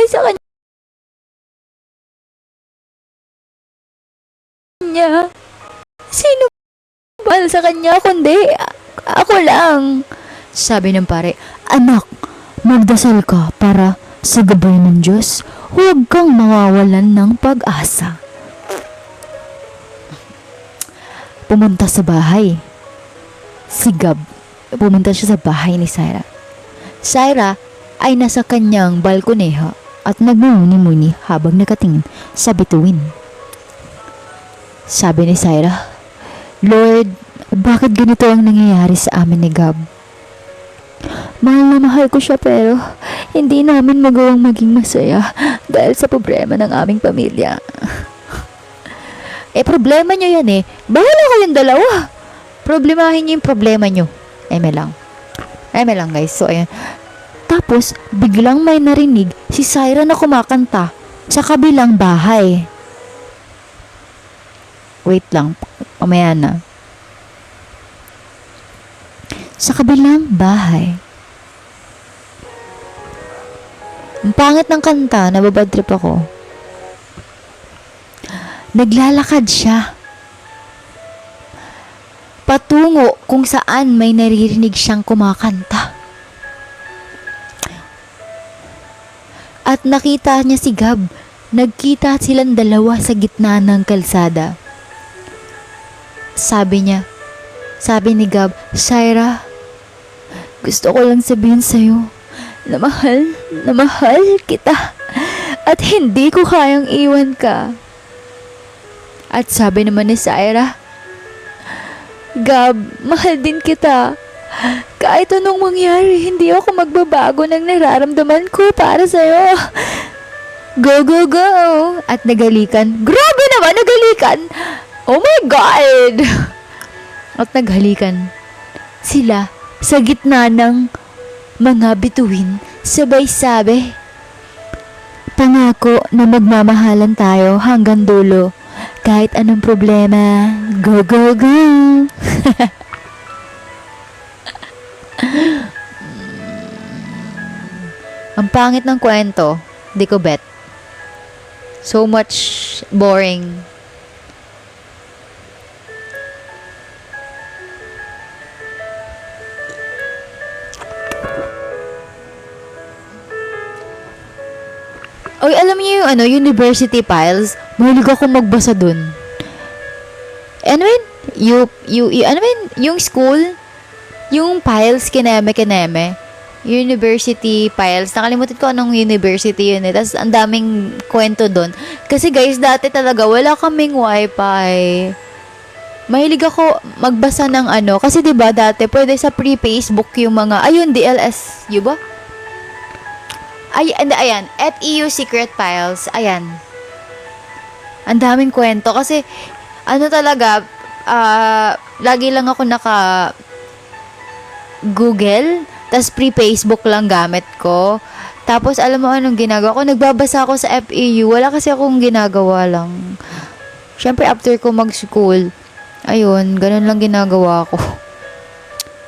sa kanya. Sino mahal sa kanya kundi ako lang. Sabi ng pare, anak, magdasal ka para sa gabay ng Diyos. Huwag kang mawawalan ng pag-asa. Pumunta sa bahay. Si Gab, pumunta siya sa bahay ni Syra. Syra ay nasa kanyang balkoneha at nagmumuni-muni habang nakatingin sa bituin. Sabi ni Syra, Lord, bakit ganito ang nangyayari sa amin ni Gab? Mahal na mahal ko siya pero hindi namin magawang maging masaya dahil sa problema ng aming pamilya. Problema nyo yan eh. Bahala kayong dalawa. Problemahin nyo yung problema nyo. Eme lang guys. So ayan. Tapos biglang may narinig si Syra na kumakanta sa kabilang bahay. Wait lang. Mamaya na. Sa kabilang bahay. Ang pangit ng kanta, nababadtrip ako. Naglalakad siya patungo kung saan may naririnig siyang kumakanta. At nakita niya si Gab. Nagkita silang dalawa sa gitna ng kalsada. Sabi ni Gab, Syra, gusto ko lang sabihin sa'yo na mahal kita at hindi ko kayang iwan ka. At sabi naman ni Syra, Gab, mahal din kita. Kahit anong mangyari, hindi ako magbabago ng nararamdaman ko para sa'yo. Go, go, go! At nagalikan. Grabe naman, nagalikan! Oh my God! At naghalikan sila sa gitna ng mga bituin, sabay sabi, pangako na magmamahalan tayo hanggang dulo. Kahit anong problema, go, go, go! Ang pangit ng kwento, di ko bet. So much boring. Oy, alam niyo yung University Files? Mahilig ako magbasa dun. Ano yun? Yung school, yung files, kineme. University Files. Nakalimutan ko anong university yun eh. Tapos, ang daming kwento dun. Kasi guys, dati talaga, wala kaming wifi. Mahilig ako magbasa ng kasi diba dati, pwede sa pre-Facebook yung mga, ayun, DLS, yun ba? Ayan, FEU Secret Files, ayan. Ang daming kwento kasi talaga, lagi lang ako naka Google, tas pre-Facebook lang gamit ko. Tapos alam mo anong ginagawa ko? Nagbabasa ako sa FEU. Wala kasi akong ginagawa lang. Syempre after ko mag-school, ayun, ganun lang ginagawa ko.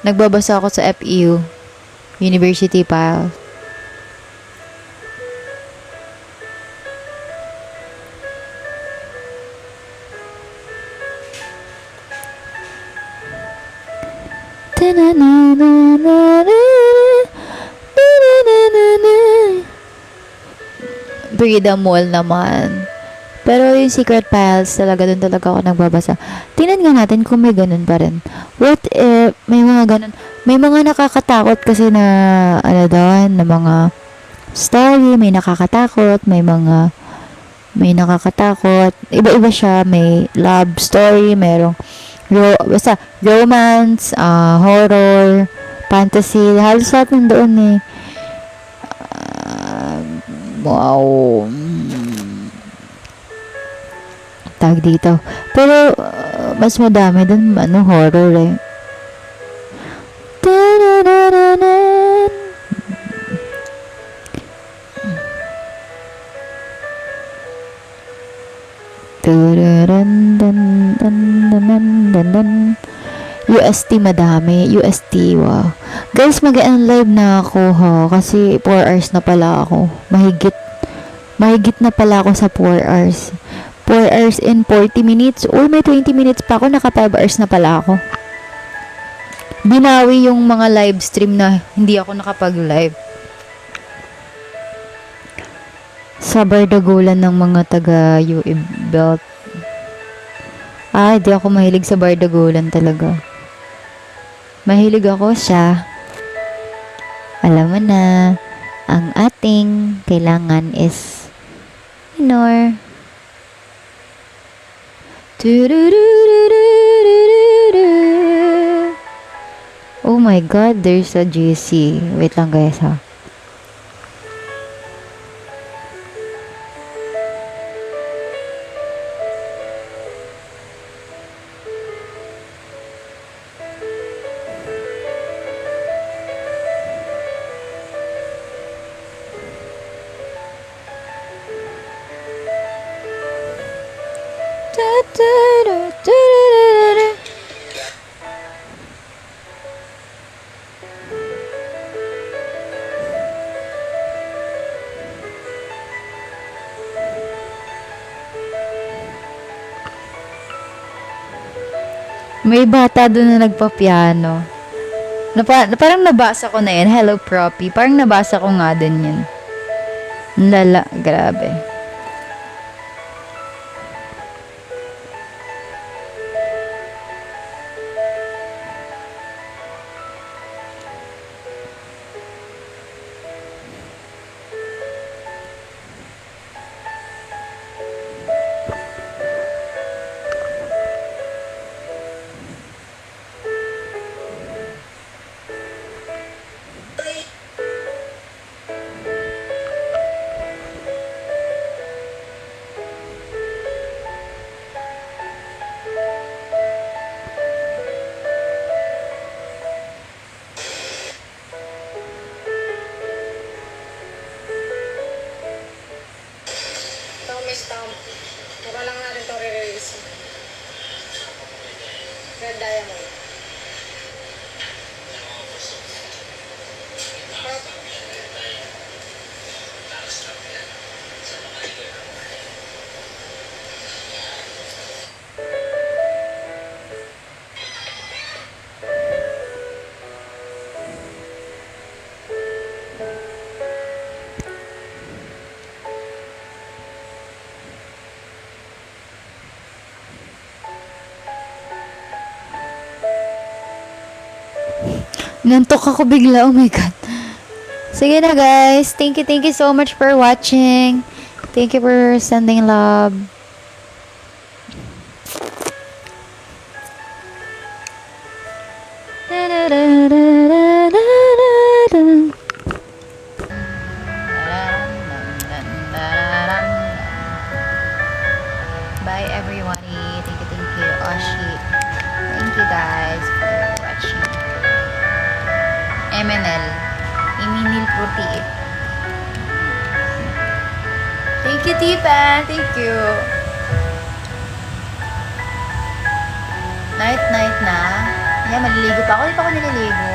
Nagbabasa ako sa FEU, University Files. Freedom Mall naman. Pero yung Secret Files, talaga doon talaga ako nagbabasa. Tingnan nga natin kung may ganun pa rin. What if, may mga ganun. May mga nakakatakot kasi na, doon, na mga story, may nakakatakot, may nakakatakot. Iba-iba siya, may love story, merong basta romance, horror, fantasy, halos lahat nandoon eh. Wow. Tag dito. Pero, mas madami dun, horror eh. UST madami. UST, wow. Guys, mag-end live na ako ha. Kasi 4 hours na pala ako. Mahigit. Mahigit na pala ako sa 4 hours. 4 hours and 40 minutes. Or may 20 minutes pa ako. Naka 5 hours na pala ako. Binawi yung mga live stream na hindi ako nakapag-live. Sa bardagulan ng mga taga UE Belt. Hindi ako mahilig sa bardagulan talaga. Mahilig ako siya. Alam mo na, ang ating kailangan is minor. Oh my God, there's a GC. Wait lang guys ha. May bata doon na nagpa-piano. Parang nabasa ko na yan. Hello, Proppy. Parang nabasa ko nga din yan. Lala, grabe. Stamp. Mura lang natin ito re-release. Red Diamond. Nantok ako bigla. Oh my God. Sige na guys. Thank you so much for watching. Thank you for sending love. Bye everybody. Thank you, Oshi. Thank you guys for watching. MNL. Iminil Puti. Thank you, Tipa. Thank you. Night na. Yeah, maliligo pa ako. Hindi pa ako nililigo.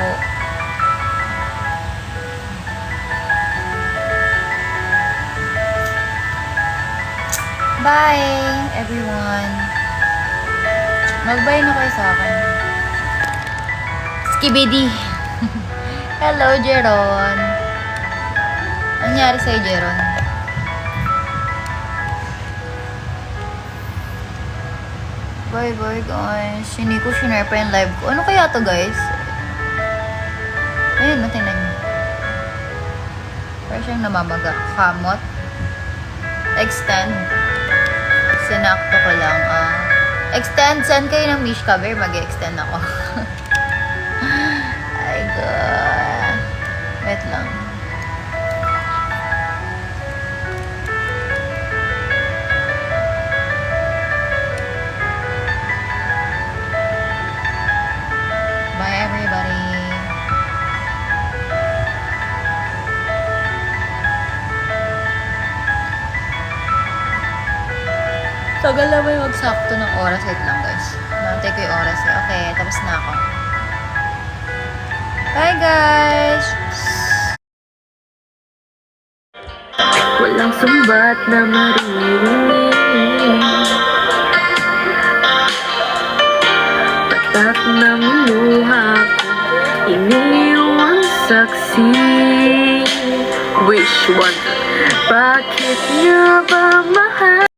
Bye, everyone. Mag-bye na kayo sa akin. Skibidi. Hello, Jeron. Ano nangyari sa'yo, Jeron? Bye, guys. Hindi ko sinare pa yung live ko. Ano kaya to, guys? Ayun, tingnan niyo. Parang siyang namamaga. Kamot. Extend. Sinakto ko lang. Extend. Send kayo ng wish cover. Mag-extend ako. Ay, God. Wait lang. Bye, everybody. Tagal na ba yung magsakto ng oras? Wait lang, guys. Nantay ko yung oras eh. Okay, tapos na ako. Bye, guys! walang sumbat na maririnig. Tatak ng luha ko, iniwang saksi. Wish wonder, bakit nga ba mahal?